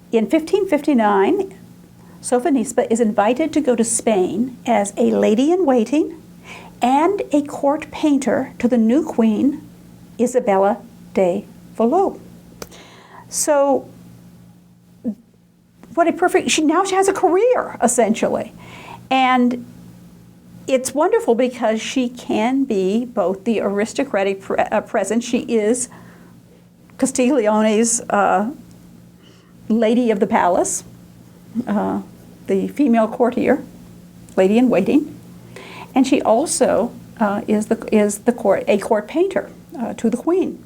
In 1559, Sofonisba is invited to go to Spain as a lady-in-waiting and a court painter to the new queen, Isabella de Valois. So, what a perfect, she has a career, essentially. And it's wonderful because she can be both the aristocratic presence. She is Castiglione's lady of the palace, the female courtier, lady in waiting, and she also is a court painter to the queen,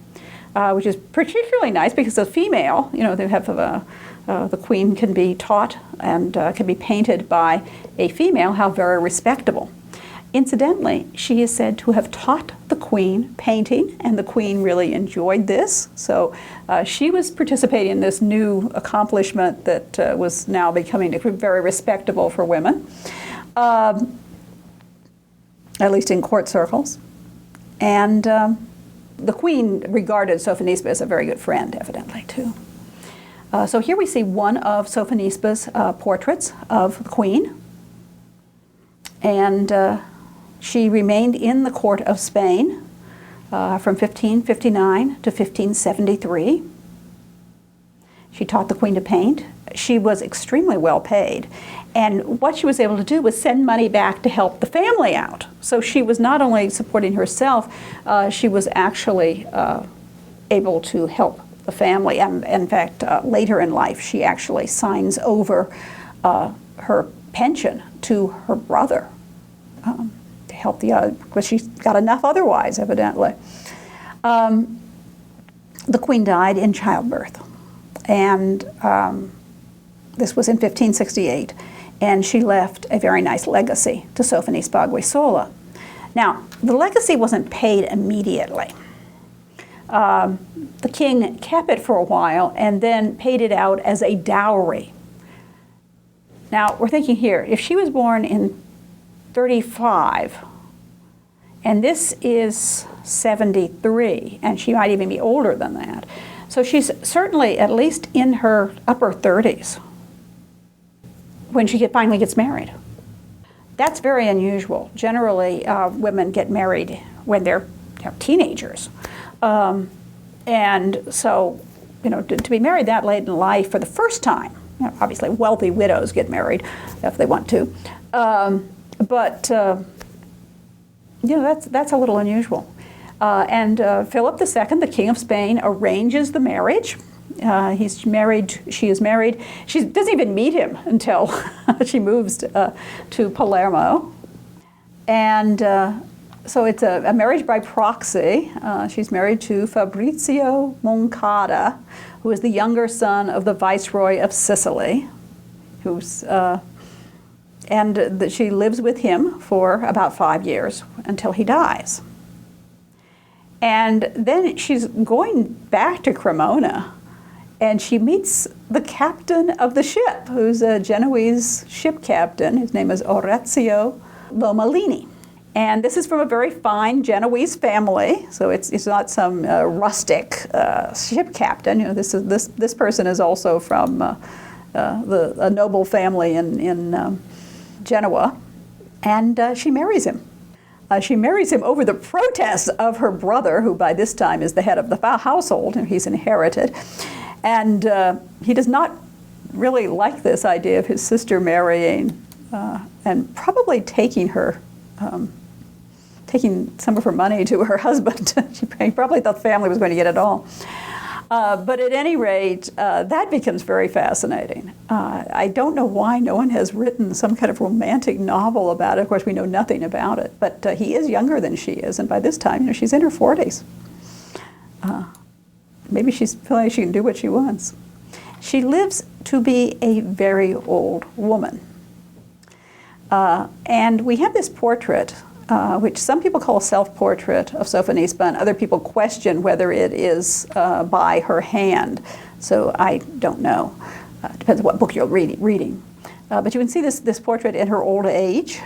which is particularly nice because as a female, they have the queen can be taught and can be painted by a female. How very respectable. Incidentally, she is said to have taught the queen painting, and the queen really enjoyed this. So she was participating in this new accomplishment that was now becoming very respectable for women, at least in court circles. And the queen regarded Sofonisba as a very good friend, evidently, too. So here we see one of Sofonisba's portraits of the queen. And she remained in the court of Spain from 1559 to 1573. She taught the queen to paint. She was extremely well paid. And what she was able to do was send money back to help the family out. So she was not only supporting herself, she was actually able to help the family. And in fact, later in life, she actually signs over her pension to her brother. To help because she's got enough otherwise, evidently. The queen died in childbirth, and this was in 1568, and she left a very nice legacy to Sofonisba Anguissola. Now, the legacy wasn't paid immediately. The king kept it for a while and then paid it out as a dowry. Now, we're thinking here, if she was born in 35, and this is 73, and she might even be older than that. So she's certainly at least in her upper 30s when she finally gets married. That's very unusual. Generally, women get married when they're teenagers. And so, to be married that late in life for the first time, obviously wealthy widows get married if they want to. But that's a little unusual. And Philip II, the King of Spain, arranges the marriage. He's married. She is married. She doesn't even meet him until she moves to Palermo. And so it's a marriage by proxy. She's married to Fabrizio Moncada, who is the younger son of the Viceroy of Sicily, who's and she lives with him for about 5 years until he dies. And then she's going back to Cremona, and she meets the captain of the ship, who's a Genoese ship captain. His name is Orazio Lomellini. And this is from a very fine Genoese family, so it's not some rustic ship captain. This person is also from a noble family in Genoa, and she marries him. She marries him over the protest of her brother, who by this time is the head of the household, and he's inherited. And he does not really like this idea of his sister marrying and probably taking some of her money to her husband. He probably thought the family was going to get it all. But at any rate, that becomes very fascinating. I don't know why no one has written some kind of romantic novel about it. Of course, we know nothing about it. But he is younger than she is, and by this time, she's in her 40s. Maybe she's feeling she can do what she wants. She lives to be a very old woman. And we have this portrait, which some people call a self-portrait of Sofonisba, and other people question whether it is by her hand. So I don't know. Depends on what book you're reading. But you can see this portrait in her old age,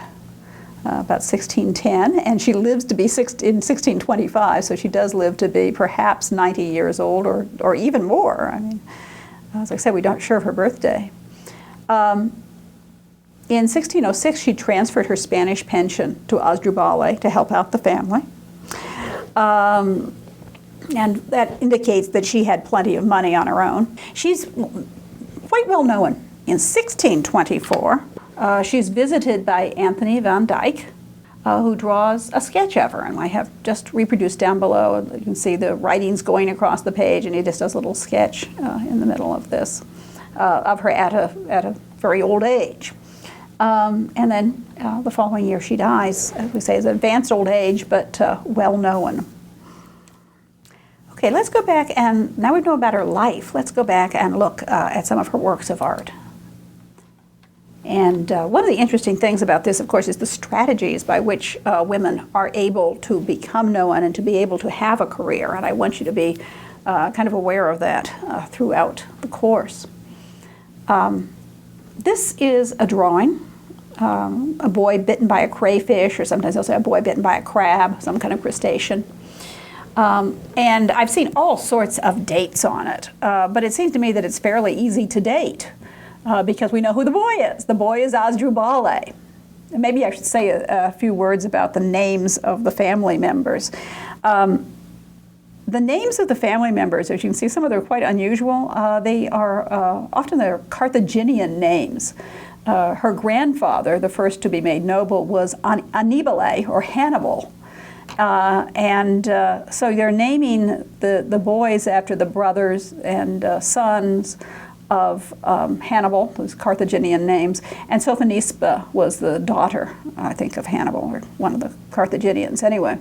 about 1610, and she lives to be in 1625, so she does live to be perhaps 90 years old or even more. I mean, As I said, we aren't sure of her birthday. In 1606, she transferred her Spanish pension to Asdrubale to help out the family. And that indicates that she had plenty of money on her own. She's quite well known. In 1624, she's visited by Anthony van Dyck, who draws a sketch of her. And I have just reproduced down below. You can see the writings going across the page, and he just does a little sketch in the middle of this, of her at a very old age. And then the following year she dies, as we say, is advanced old age, but well known. Okay, let's go back, and now we know about her life. Let's go back and look at some of her works of art. And one of the interesting things about this, of course, is the strategies by which women are able to become known and to be able to have a career. And I want you to be kind of aware of that throughout the course. This is a drawing, a boy bitten by a crayfish, or sometimes they'll say a boy bitten by a crab, some kind of crustacean. And I've seen all sorts of dates on it, but it seems to me that it's fairly easy to date because we know who the boy is. The boy is Asdrubale. And maybe I should say a few words about the names of the family members. The names of the family members, as you can see, some of them are quite unusual. They are often they're Carthaginian names. Her grandfather, the first to be made noble, was Annibale, or Hannibal. So they're naming the boys after the brothers and sons of Hannibal, those Carthaginian names, and Sofonisba was the daughter, I think, of Hannibal, or one of the Carthaginians anyway.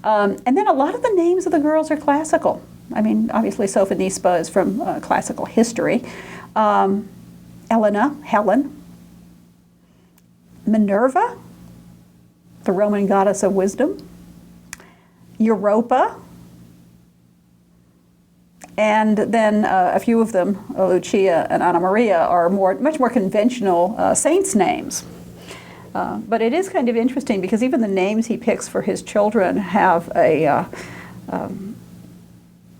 And then a lot of the names of the girls are classical. I mean, obviously Sofonisba is from classical history. Helena, Helen. Minerva, the Roman goddess of wisdom. Europa, and then a few of them, Lucia and Anna Maria, are much more conventional saints' names. But it is kind of interesting because even the names he picks for his children have an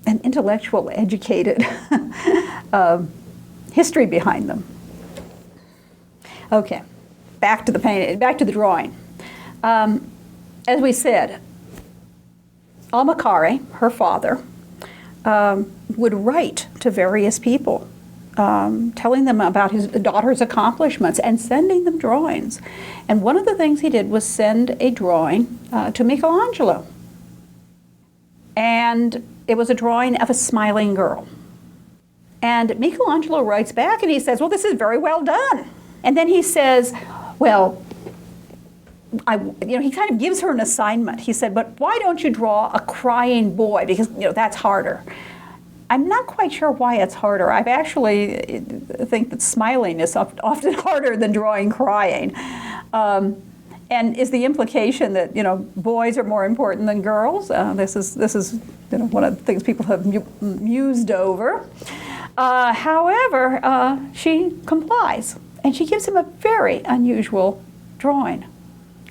intellectual, educated history behind them. Okay, back to the painting, back to the drawing. As we said, Almaquire, her father, would write to various people, telling them about his daughter's accomplishments and sending them drawings. And one of the things he did was send a drawing to Michelangelo. And it was a drawing of a smiling girl. And Michelangelo writes back and he says, well, this is very well done. And then he says, well, he kind of gives her an assignment. He said, but why don't you draw a crying boy? Because, that's harder. I'm not quite sure why it's harder. I actually think that smiling is often harder than drawing crying. And is the implication that, boys are more important than girls? This is one of the things people have mused over. However, she complies, and she gives him a very unusual drawing.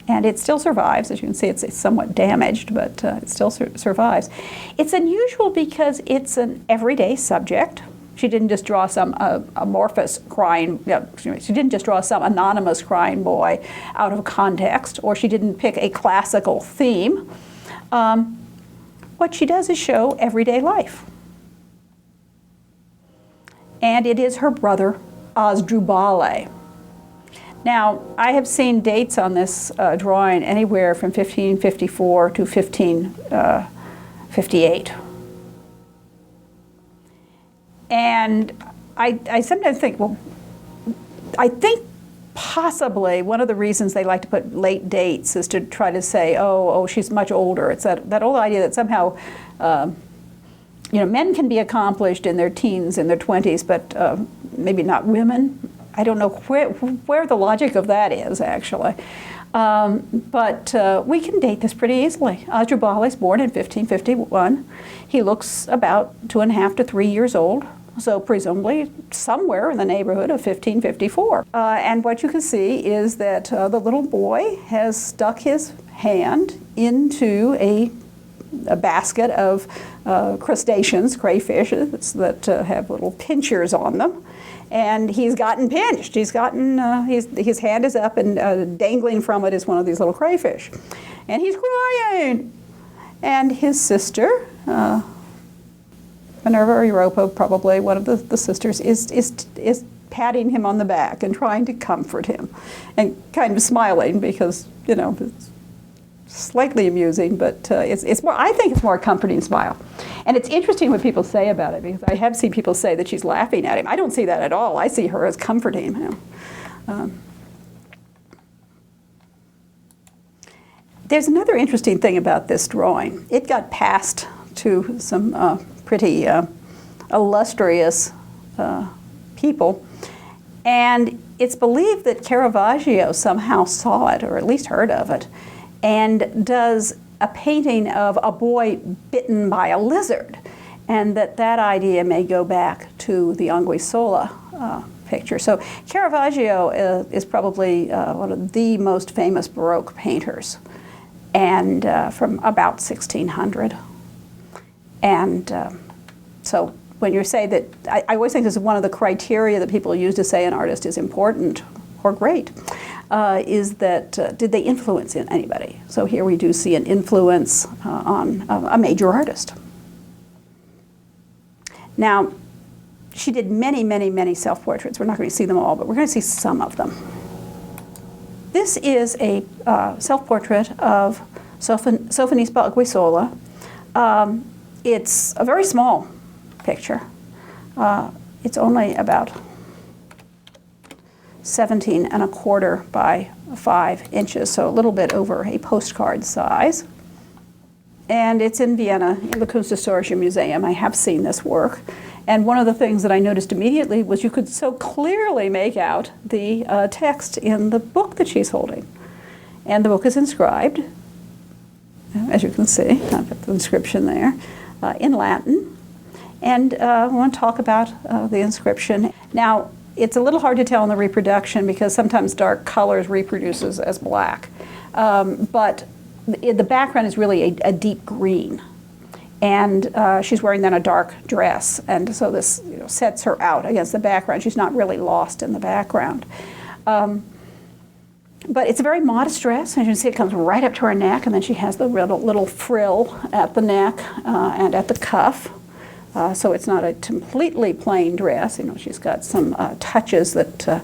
And it still survives. As you can see, it's somewhat damaged, but it still survives. It's unusual because it's an everyday subject. She didn't just draw some amorphous crying, she didn't just draw some anonymous crying boy out of context, or she didn't pick a classical theme. What she does is show everyday life. And it is her brother, Asdrubale. Now, I have seen dates on this drawing anywhere from 1554 to 1558. And I sometimes think, well, I think possibly one of the reasons they like to put late dates is to try to say, oh, she's much older. It's that old idea that somehow, men can be accomplished in their teens, in their 20s, but maybe not women. I don't know where the logic of that is, actually. But we can date this pretty easily. Asdrubale is born in 1551. He looks about 2.5 to 3 years old, so presumably somewhere in the neighborhood of 1554. And what you can see is that the little boy has stuck his hand into a a basket of crustaceans, crayfishes, that have little pinchers on them. And he's gotten pinched. He's gotten, his hand is up, and dangling from it is one of these little crayfish. And he's crying. And his sister, Minerva or Europa, probably one of the sisters, is patting him on the back and trying to comfort him, and kind of smiling because, you know, it's slightly amusing, but it's more, I think it's more a comforting smile. And it's interesting what people say about it, because I have seen people say that she's laughing at him. I don't see that at all. I see her as comforting him. There's another interesting thing about this drawing. It got passed to some pretty illustrious people, and it's believed that Caravaggio somehow saw it, or at least heard of it, and does a painting of a boy bitten by a lizard, and that idea may go back to the Anguissola picture. So Caravaggio is probably one of the most famous Baroque painters, and from about 1600. And so when you say that, I always think this is one of the criteria that people use to say an artist is important or great, is that did they influence anybody? So here we do see an influence on a major artist. Now, she did many, many, many self-portraits. We're not going to see them all, but we're going to see some of them. This is a self-portrait of Sofonisba Anguissola. It's a very small picture. It's only about 17¼ by 5 inches, so a little bit over a postcard size. And it's in Vienna, in the Kunsthistorische Museum. I have seen this work. And one of the things that I noticed immediately was you could so clearly make out the text in the book that she's holding. And the book is inscribed, as you can see. I've got the inscription there, in Latin. And I want to talk about the inscription. Now, it's a little hard to tell in the reproduction because sometimes dark colors reproduces as black. But the background is really a deep green. And she's wearing then a dark dress. And so this sets her out against the background. She's not really lost in the background. But it's a very modest dress. As you can see, it comes right up to her neck. And then she has the little frill at the neck and at the cuff. So it's not a completely plain dress. She's got some touches that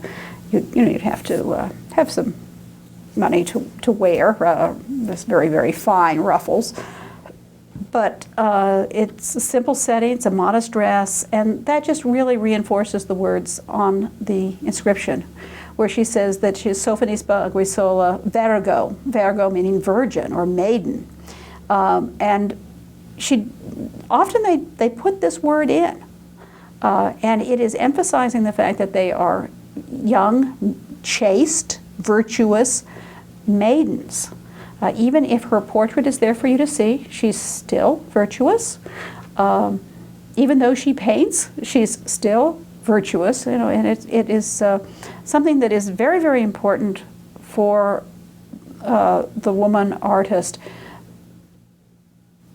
you'd have to have some money to wear. This very, very fine ruffles. But it's a simple setting. It's a modest dress, and that just really reinforces the words on the inscription, where she says that she's Sofonisba Anguissola Virgo meaning virgin or maiden, and often they put this word in, and it is emphasizing the fact that they are young, chaste, virtuous maidens. Even if her portrait is there for you to see, she's still virtuous. Even though she paints, she's still virtuous. And it is something that is very, very important for the woman artist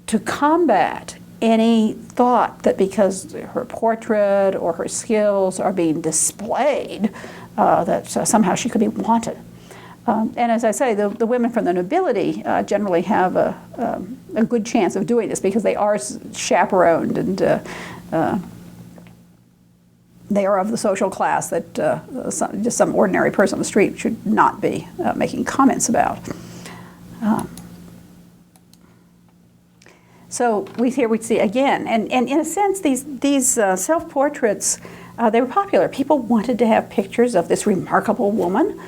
to combat any thought that because her portrait or her skills are being displayed, that somehow she could be wanted. And as I say, the women from the nobility generally have a good chance of doing this because they are chaperoned and they are of the social class that just some ordinary person on the street should not be making comments about. So here we see again, and in a sense, these self-portraits, they were popular. People wanted to have pictures of this remarkable woman.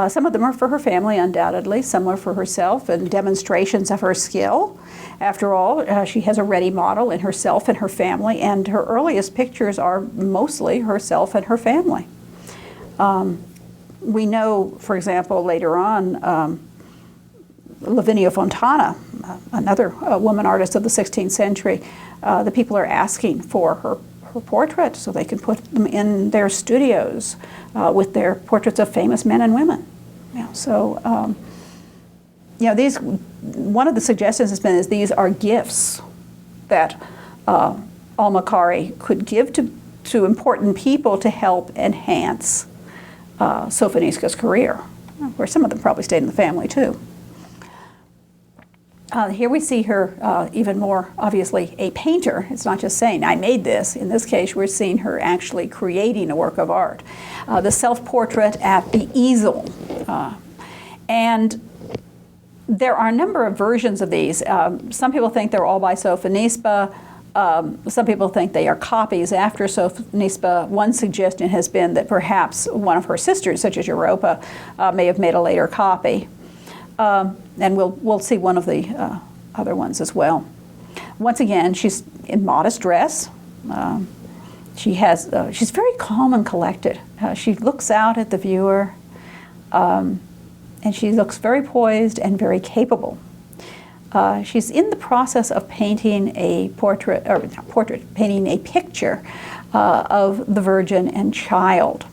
Some of them are for her family, undoubtedly. Some are for herself and demonstrations of her skill. After all, she has a ready model in herself and her family, and her earliest pictures are mostly herself and her family. We know, for example, later on, Lavinia Fontana, another woman artist of the 16th century, the people are asking for her portrait so they can put them in their studios with their portraits of famous men and women. So these one of the suggestions has been is these are gifts that Al-Makari could give to important people to help enhance Sofonisba's career, where some of them probably stayed in the family too. Here we see her even more obviously a painter. It's not just saying, I made this. In this case, we're seeing her actually creating a work of art. The self-portrait at the easel. And there are a number of versions of these. Some people think they're all by Sofonisba. Some people think they are copies after Sofonisba. One suggestion has been that perhaps one of her sisters, such as Europa, may have made a later copy. And we'll see one of the other ones as well. Once again, she's in modest dress. She's very calm and collected. She looks out at the viewer, and she looks very poised and very capable. She's in the process of painting a painting a picture of the Virgin and Child.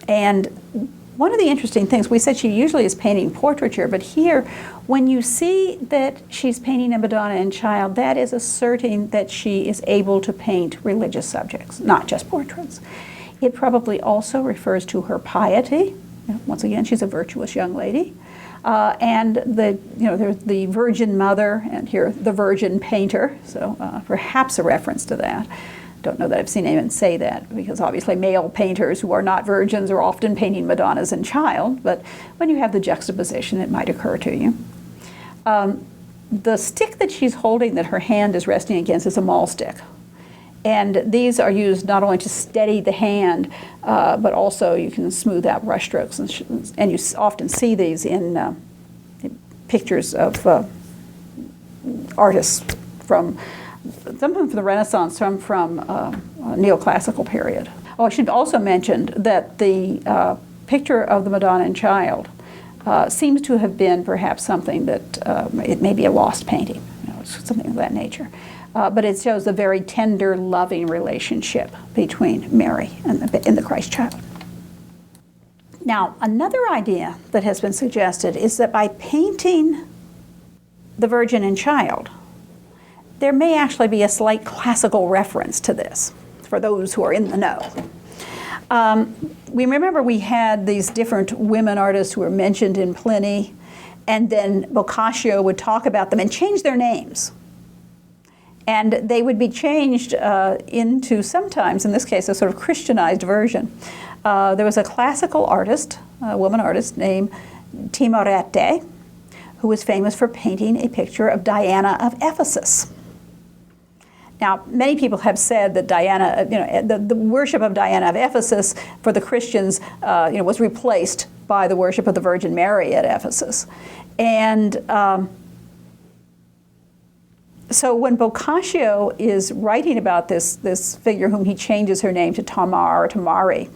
And one of the interesting things, we said she usually is painting portraiture, but here, when you see that she's painting a Madonna and Child, that is asserting that she is able to paint religious subjects, not just portraits. It probably also refers to her piety. Once again, she's a virtuous young lady. And there's the Virgin Mother, and here the Virgin Painter, so perhaps a reference to that. Don't know that I've seen anyone say that, because obviously male painters who are not virgins are often painting Madonnas and Child, but when you have the juxtaposition, it might occur to you. The stick that she's holding that her hand is resting against is a maul stick. And these are used not only to steady the hand, but also you can smooth out brush strokes. And you often see these in pictures of artists from some from the Renaissance, some from neoclassical period. Oh, I should also mention that the picture of the Madonna and Child seems to have been perhaps something that it may be a lost painting, something of that nature. But it shows a very tender, loving relationship between Mary and the Christ child. Now, another idea that has been suggested is that by painting the Virgin and Child, there may actually be a slight classical reference to this, for those who are in the know. We remember we had these different women artists who were mentioned in Pliny, and then Boccaccio would talk about them and change their names. And they would be changed into sometimes, in this case, a sort of Christianized version. There was a classical artist, a woman artist named Timorete, who was famous for painting a picture of Diana of Ephesus. Now, many people have said that Diana, the worship of Diana of Ephesus for the Christians, was replaced by the worship of the Virgin Mary at Ephesus. And so when Boccaccio is writing about this figure whom he changes her name to Tamar or Tamari,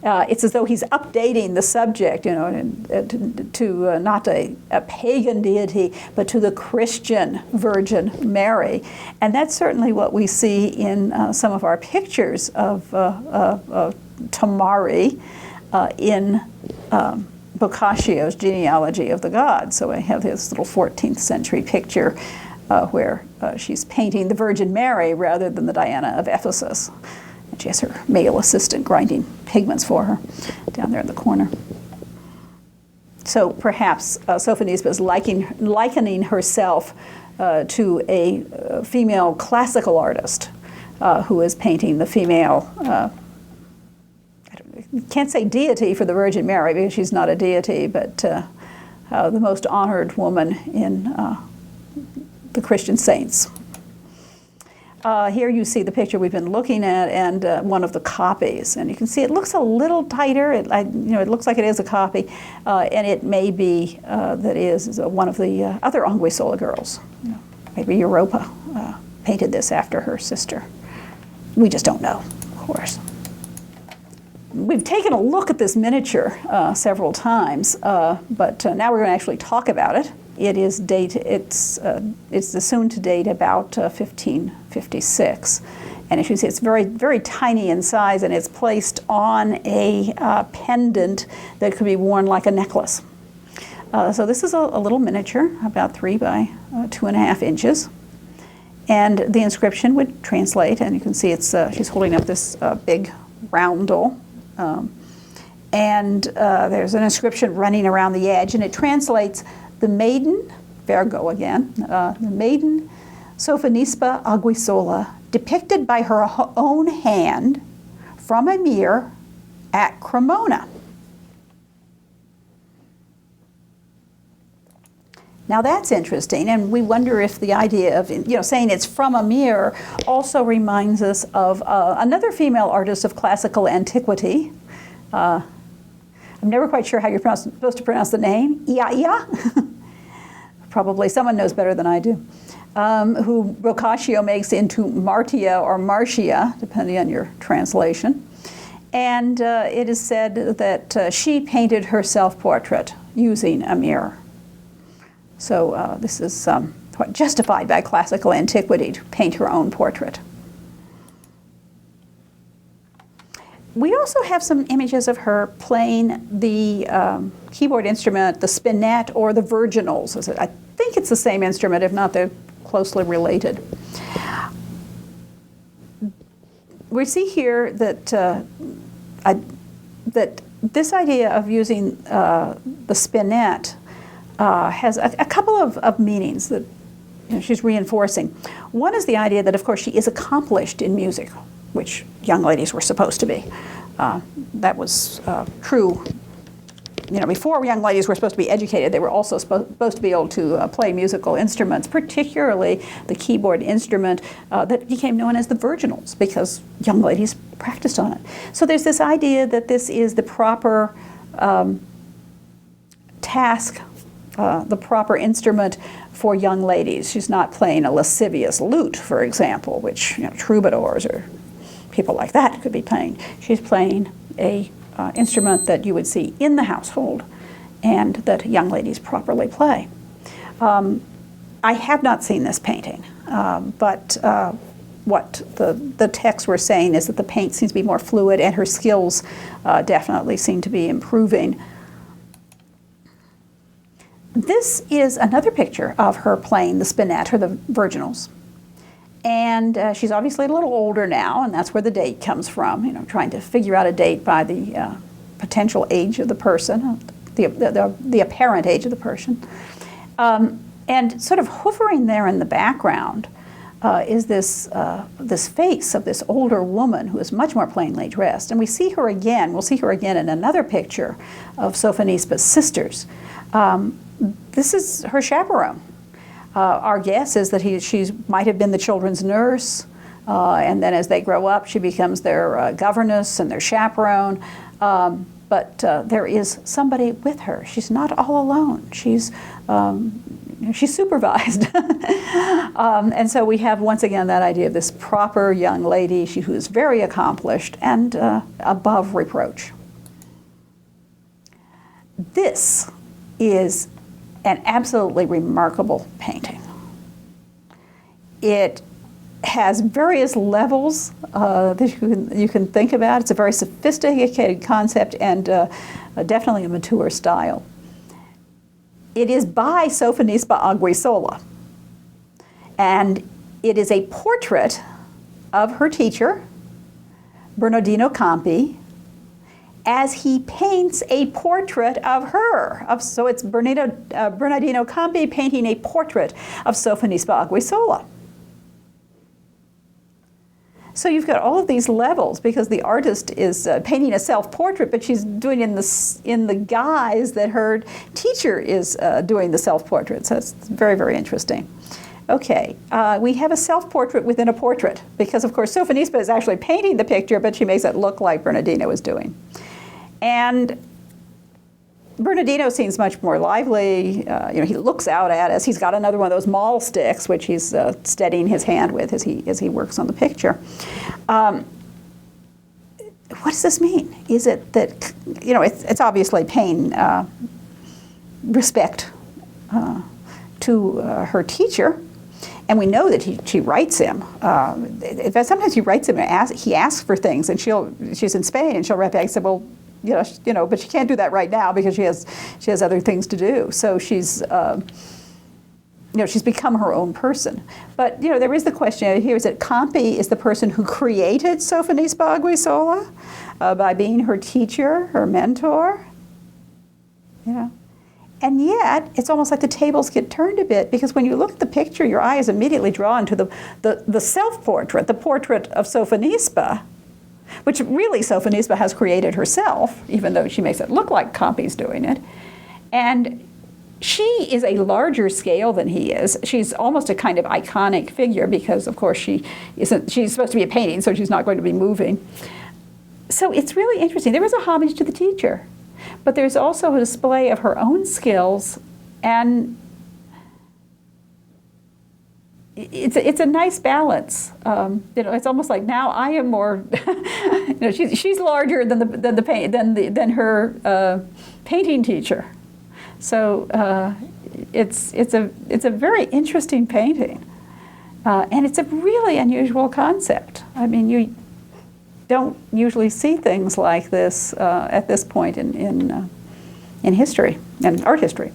it's as though he's updating the subject, to not a pagan deity, but to the Christian Virgin Mary. And that's certainly what we see in some of our pictures of Tamari in Boccaccio's Genealogy of the Gods. So I have this little 14th century picture where she's painting the Virgin Mary rather than the Diana of Ephesus. And she has her male assistant grinding pigments for her down there in the corner. So perhaps Sofonisba is likening herself to a female classical artist who is painting the female, can't say deity for the Virgin Mary because she's not a deity, but the most honored woman in the Christian saints. Here you see the picture we've been looking at and one of the copies. And you can see it looks a little tighter. It looks like it is a copy. And it may be that is one of the other Anguissola girls. Maybe Europa painted this after her sister. We just don't know, of course. We've taken a look at this miniature several times, but now we're going to actually talk about it. It is it's assumed to date about 1556, And as you see, it's very, very tiny in size, and it's placed on a pendant that could be worn like a necklace. So this is a little miniature, about 3 by 2.5 inches. And the inscription would translate, and you can see it's she's holding up this big roundel. And there's an inscription running around the edge, and it translates, the maiden, Virgo again, the maiden Sofonisba Anguissola, depicted by her own hand from a mirror at Cremona. Now that's interesting, and we wonder if the idea of, saying it's from a mirror also reminds us of another female artist of classical antiquity. I'm never quite sure how you're supposed to pronounce the name, Ia. Probably someone knows better than I do. Who Boccaccio makes into Martia or Marcia, depending on your translation. And it is said that she painted her self-portrait using a mirror. So this is justified by classical antiquity to paint her own portrait. We also have some images of her playing the keyboard instrument, the Spinnet or the virginals. I think it's the same instrument, if not, they're closely related. We see here that that this idea of using the Spinnet has a couple of meanings that she's reinforcing. One is the idea that, of course, she is accomplished in music, which young ladies were supposed to be. That was true. Before young ladies were supposed to be educated, they were also supposed to be able to play musical instruments, particularly the keyboard instrument that became known as the virginals, because young ladies practiced on it. So there's this idea that this is the proper task, the proper instrument for young ladies. She's not playing a lascivious lute, for example, which troubadours or people like that could be playing. She's playing a instrument that you would see in the household and that young ladies properly play. I have not seen this painting, but what the texts were saying is that the paint seems to be more fluid and her skills definitely seem to be improving. This is another picture of her playing the Spinnet or the virginals. And she's obviously a little older now, and that's where the date comes from, trying to figure out a date by the potential age of the person, the apparent age of the person. And sort of hovering there in the background is this face of this older woman who is much more plainly dressed. And we'll see her again in another picture of Sofonisba's sisters. This is her chaperone. Our guess is that she might have been the children's nurse, and then as they grow up, she becomes their governess and their chaperone. But there is somebody with her. She's not all alone. She's supervised. And so we have, once again, that idea of this proper young lady who is very accomplished and above reproach. This is an absolutely remarkable painting. It has various levels that you can think about. It's a very sophisticated concept and definitely a mature style. It is by Sofonisba Anguissola, and it is a portrait of her teacher, Bernardino Campi, as he paints a portrait of her. So it's Bernardino Campi painting a portrait of Sofonisba Anguissola. So you've got all of these levels because the artist is painting a self-portrait, but she's doing it in the guise that her teacher is doing the self-portrait. So it's very, very interesting. Okay, we have a self-portrait within a portrait because, of course, Sofonisba is actually painting the picture, but she makes it look like Bernardino is doing. And Bernardino seems much more lively. He looks out at us. He's got another one of those maul sticks, which he's steadying his hand with as he works on the picture. What does this mean? Is it that, it's obviously paying respect to her teacher. And we know that she writes him. In fact, sometimes he writes him and he asks for things, and she's in Spain, and she'll write back and say, well, but she can't do that right now because she has other things to do. So she's she's become her own person. But there is the question here: is that Campi is the person who created Sofonisba Anguissola by being her teacher, her mentor. And yet, it's almost like the tables get turned a bit, because when you look at the picture, your eye is immediately drawn to the self-portrait, the portrait of Sofonisba, which really Sofonisba has created herself, even though she makes it look like Campi's doing it. And she is a larger scale than he is. She's almost a kind of iconic figure because, of course, she's supposed to be a painting, so she's not going to be moving. So it's really interesting. There is a homage to the teacher, but there's also a display of her own skills, and it's a nice balance. It's almost like now I am more. She's larger than her painting teacher. So it's a very interesting painting, and it's a really unusual concept. I mean, you don't usually see things like this at this point in history and art history.